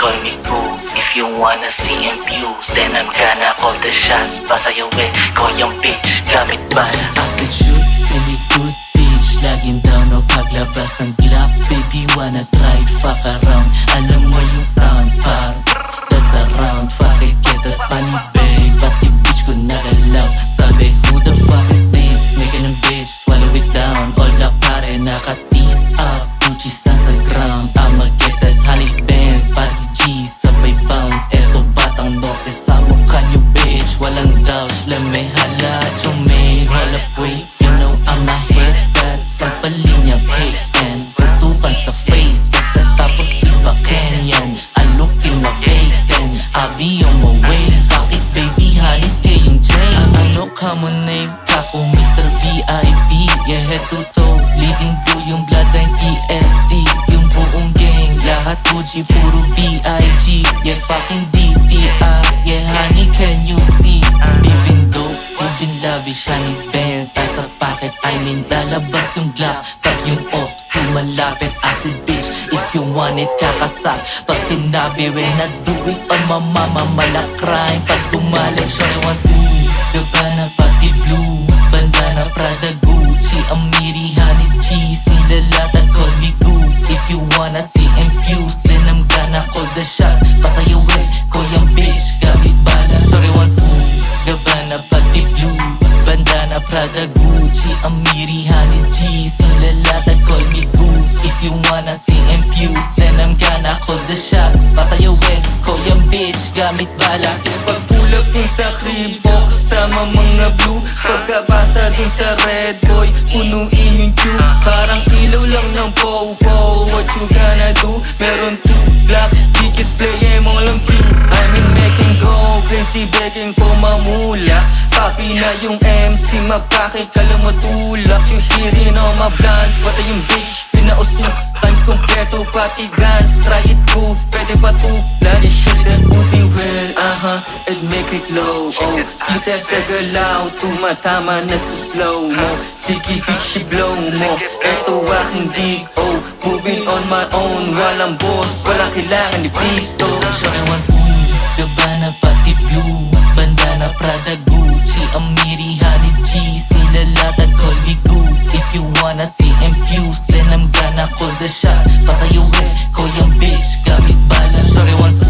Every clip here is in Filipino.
call me cool. If you wanna see and views, then I'm gonna call the shots. Pasayawin ko yung bitch, gamit bala. Acid shoot, really good bitch. Laging down o paglabas ng Glock. Baby wanna try, fuck around. Alam mo yung sound par, that's around. Fuck it, get that funny babe. Pati bitch ko nagalaw. Sabi, who the fuck is this? Making a bitch, swallow it down. All na pare, naka-tease up. Gucci's nasa ground. I'ma get that honey bands. Party G, sabay bounce. Eto batang norte sa mukha nyo bitch. Walang doubt, lamay halat yung main. Hold up, wait, you know I'ma hit that. Sampalin niyang cake and tutukan sa face. Pagkatapos iba Kenyan, I look in my bacon. I'll be on my way. Fuck it baby, hanip kayong chain. Ano ka mo name? Kako Mr. VIP. Yeah, head to toe, leading blue yung bloodline TSD. Yung buong gang, lahat Fuji, puro B.I.G. Yeah, fucking DTI. Yeah, honey, can you see? Living dope, living lavish, honey bands. Nasa pocket, I mean, lalabas yung Glock. Pag yung ops, di malapit, acid bitch. If you want it, kakasak. Pag sinabi, when I do it on my mama, malakrime. Pag gumalag, shawty wants to Gabbana, pati blue, bandana, Prada, Gucci, Amiri, honey cheese. Nilalata, call me goof. If you wanna see and views, then I'm gonna call the shots. Pasayawin ko yung bitch, gamit bala. Sorry once more, Gabbana, pati blue, bandana, Prada, Gucci, Amiri, honey cheese. Nilalata, call me goof. If you wanna see and views, then I'm gonna call the shots. Pasayawin ko yung bitch, gamit bala. Pagpulap dun sa kribo kasama mga blue. Pagkabasa dun sa red boy, punuin yung tube. Parang ilaw lang ng po-po. What you gonna do? Meron two blocks, bitches play mo lang cute. I'm in making go, Princy begging for mamula. Papi na yung MC, mapake ka lang matulak. Yung hearing on my blunt, pati yung bitch pinausukan kompleto, pati guns. Try it proof, pwede pa tuplan. You shit that booty well, and make it low. Oh, kita sa galaw, tumatama na sa slow mo. Sige bitch, blow mo, eto aking dig. Oh, moving on my own, walang boss, walang kailangan ni Pisto. Shawty wants Gabbana, pati blue, bandana, Prada, Gucci, Amiri, honey cheese. Nilalata, call me goof. If you wanna see and views, then I'm gonna call the shot. Pasayawin ko yung bitch, gamit bala. Shawty wants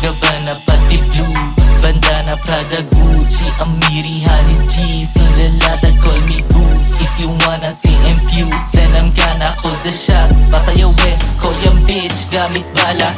Gabbana, pati blue, bandana, Prada, Gucci, Amiri, honey cheese. Nilalata, call me goof. If you wanna see and views, then I'm gonna call the shot. Pasayawin ko yung bitch, gamit bala.